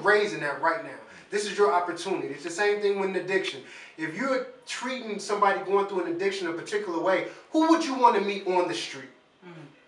raising that right now. This is your opportunity. It's the same thing with an addiction. If you're treating somebody going through an addiction a particular way, who would you want to meet on the street?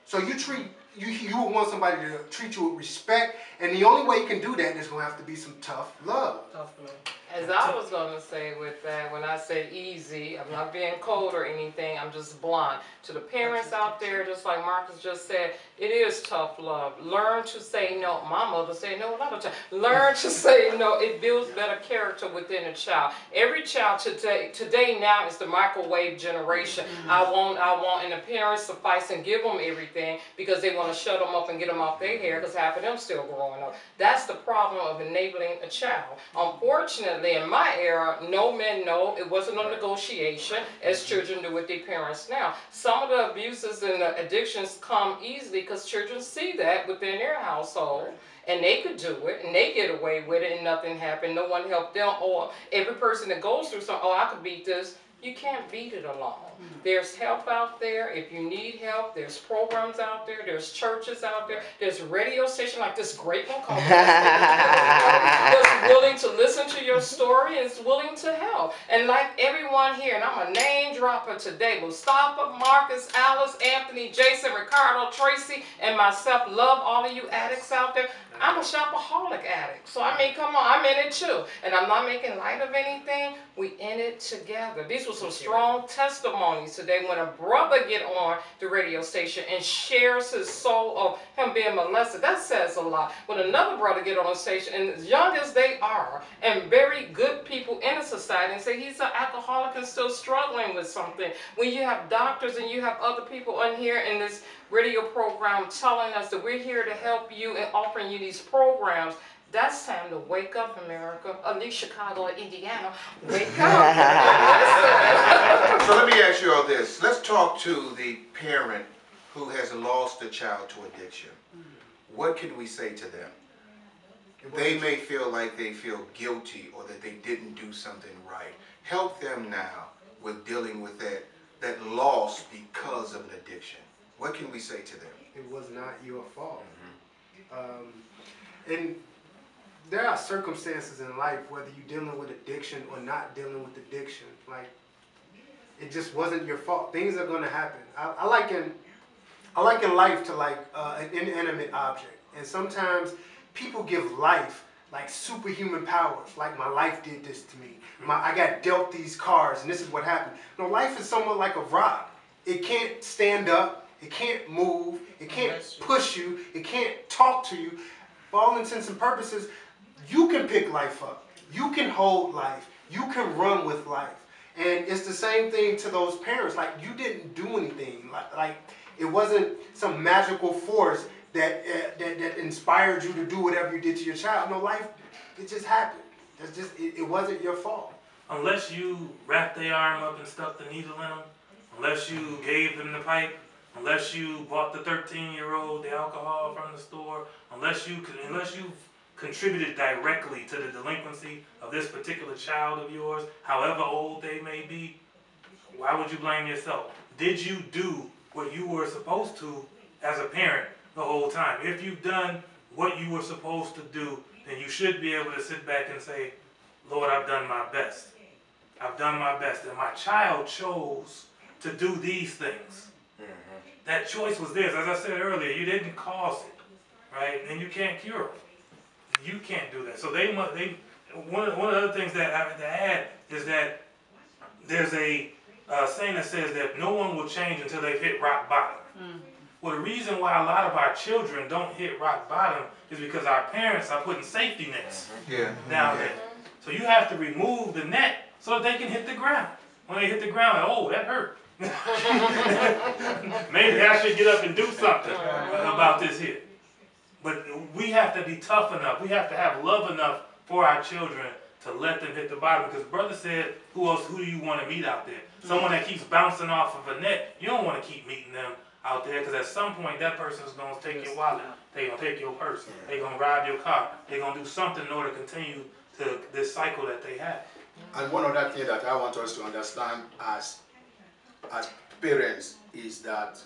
So you would want somebody to treat you with respect, and the only way you can do that is going to have to be some tough love. Tough love. As I was going to say with that, when I say easy, I'm not being cold or anything, I'm just blunt. To the parents out there, just like Marcus just said, it is tough love. Learn to say no. My mother said no a lot of times. Learn to say no. It builds better character within a child. Every child today now is the microwave generation. I want, and the parents suffice and give them everything because they want to shut them up and get them off their hair because half of them still growing up. That's the problem of enabling a child. Unfortunately, in my era, no men know. It wasn't a negotiation as children do with their parents now. Some of the abuses and the addictions come easily because children see that within their household. And they could do it, and they get away with it, and nothing happened. No one helped them. Or every person that goes through something, oh, I could beat this. You can't beat it alone. There's help out there. If you need help, there's programs out there. There's churches out there. There's radio stations like this great one called that's willing to listen to your story and is willing to help. And like everyone here, and I'm a name dropper today, Mustafa, Marcus, Alice, Anthony, Jason, Ricardo, Tracy, and myself, love all of you addicts out there. I'm a shopaholic addict. So I mean, come on, I'm in it too. And I'm not making light of anything. We in it together. These were some strong testimonies today when a brother get on the radio station and shares his soul of him being molested. That says a lot. When another brother get on the station, and as young as they are, and very good people in the society, and say he's an alcoholic and still struggling with something. When you have doctors and you have other people on here in this radio program telling us that we're here to help you and offering you these programs, that's time to wake up, America. At least Chicago or Indiana, wake up. So let me ask you all this. Let's talk to the parent who has lost a child to addiction. What can we say to them? They may feel like they feel guilty or that they didn't do something right. Help them now with dealing with that loss because of an addiction. What can we say to them? It was not your fault. And there are circumstances in life, whether you're dealing with addiction or not dealing with addiction, like it just wasn't your fault. Things are going to happen. I liken life to like an inanimate object, and sometimes people give life like superhuman powers. Like my life did this to me. I got dealt these cards, and this is what happened. No, life is somewhat like a rock. It can't stand up. It can't move. It can't push you. It can't talk to you. For all intents and purposes, you can pick life up. You can hold life. You can run with life. And it's the same thing to those parents. Like, you didn't do anything. Like it wasn't some magical force that inspired you to do whatever you did to your child. No, life, it just happened. It wasn't your fault. Unless you wrapped their arm up and stuck the needle in them, unless you gave them the pipe, unless you bought the 13-year-old the alcohol from the store, unless you've contributed directly to the delinquency of this particular child of yours, however old they may be, why would you blame yourself? Did you do what you were supposed to as a parent the whole time? If you've done what you were supposed to do, then you should be able to sit back and say, Lord, I've done my best. I've done my best. And my child chose to do these things. That choice was theirs. As I said earlier, you didn't cause it, right? And you can't cure it. You can't do that. So one of the other things that I have to add is that there's a saying that says that no one will change until they've hit rock bottom. Well, the reason why a lot of our children don't hit rock bottom is because our parents are putting safety nets down there. So you have to remove the net so that they can hit the ground. When they hit the ground, like, oh, that hurt. Maybe I should get up and do something about this here. But we have to be tough enough. We have to have love enough for our children to let them hit the bottom. Because brother said, who do you want to meet out there? Someone that keeps bouncing off of a net. You don't want to keep meeting them out there, because at some point that person is going to take your wallet. They're going to take your purse. They're going to rob your car. They're going to do something in order to continue to this cycle that they have. And one other thing that I want us to understand as parents is that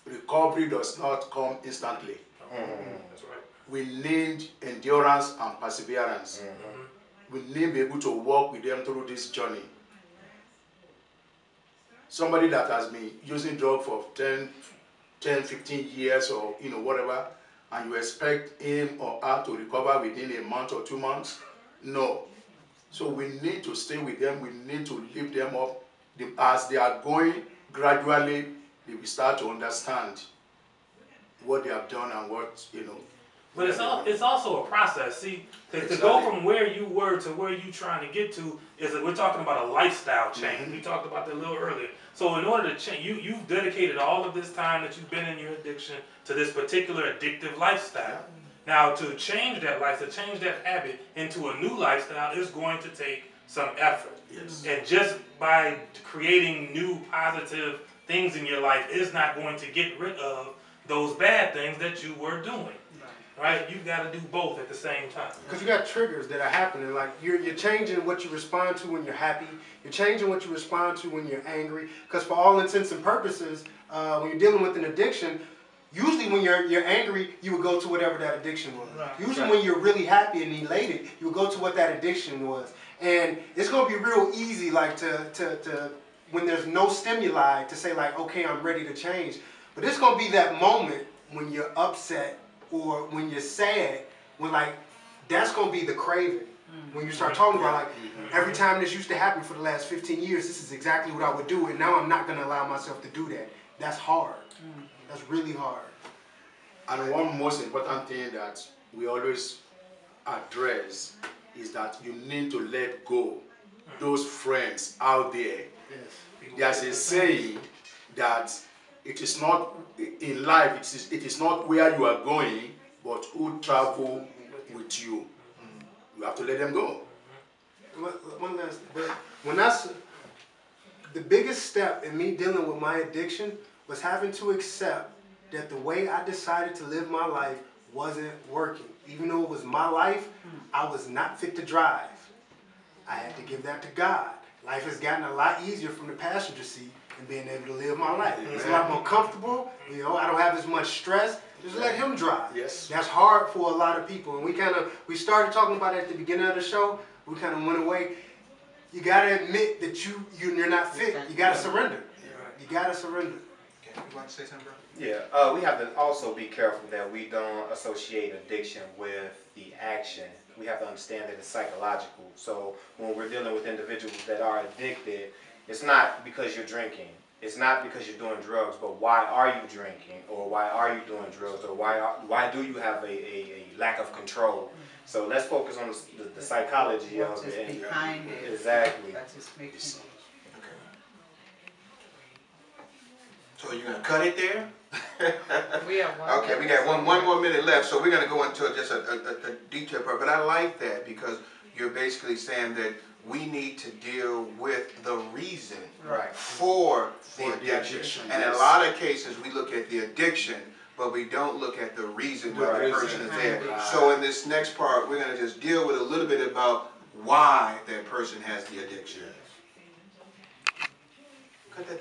recovery does not come instantly. That's right. we need endurance and perseverance. We need to be able to walk with them through this journey. Somebody that has been using drugs for 10, 15 years or whatever, and you expect him or her to recover within a month or 2 months? No. So we need to stay with them. We need to lift them up. As they are going, gradually they will start to understand what they have done and what. But it's also a process. See, to go from where you were to where you're trying to get to is that we're talking about a lifestyle change. We talked about that a little earlier. So in order to change, you've dedicated all of this time that you've been in your addiction to this particular addictive lifestyle. Now, to change that lifestyle, change that habit into a new lifestyle is going to take some effort. Yes. And just by creating new positive things in your life is not going to get rid of those bad things that you were doing. Right? You've got to do both at the same time. Because you got triggers that are happening. Like you're changing what you respond to when you're happy. You're changing what you respond to when you're angry. Because for all intents and purposes, when you're dealing with an addiction, usually when you're angry, you would go to whatever that addiction was. Right. Usually when you're really happy and elated, you would go to what that addiction was. And it's going to be real easy, like to when there's no stimuli, to say like, okay, I'm ready to change. But it's going to be that moment when you're upset or when you're sad, when like, that's going to be the craving. When you start talking about like, every time this used to happen for the last 15 years, this is exactly what I would do, and now I'm not going to allow myself to do that. That's hard. That's really hard. And one most important thing that we always address is that you need to let go those friends out there. There's a saying that it is not in life, it is not where you are going, but who travel with you. You have to let them go. One last, but the biggest step in me dealing with my addiction was having to accept that the way I decided to live my life wasn't working. Even though it was my life, I was not fit to drive. I had to give that to God. Life has gotten a lot easier from the passenger seat and being able to live my life. It's a lot more comfortable. I don't have as much stress. Just let him drive. Yes. That's hard for a lot of people. And we started talking about it at the beginning of the show. We kind of went away. You gotta admit that you're not fit. You gotta surrender. You gotta surrender. Okay, you want to say something, bro? Yeah, we have to also be careful that we don't associate addiction with the action. We have to understand that it's psychological. So when we're dealing with individuals that are addicted, it's not because you're drinking. It's not because you're doing drugs, but why are you drinking, or why are you doing drugs, or why do you have a lack of control? So let's focus on the psychology of it. Behind it. Exactly. That just makes it. So you're gonna cut it there? We have one. Okay, we got one more minute left, so we're gonna go into just a detailed part. But I like that because you're basically saying that we need to deal with the reason for the addiction. And in a lot of cases, we look at the addiction, but we don't look at the reason why the person is there. So in this next part, we're gonna just deal with a little bit about why that person has the addiction. Cut that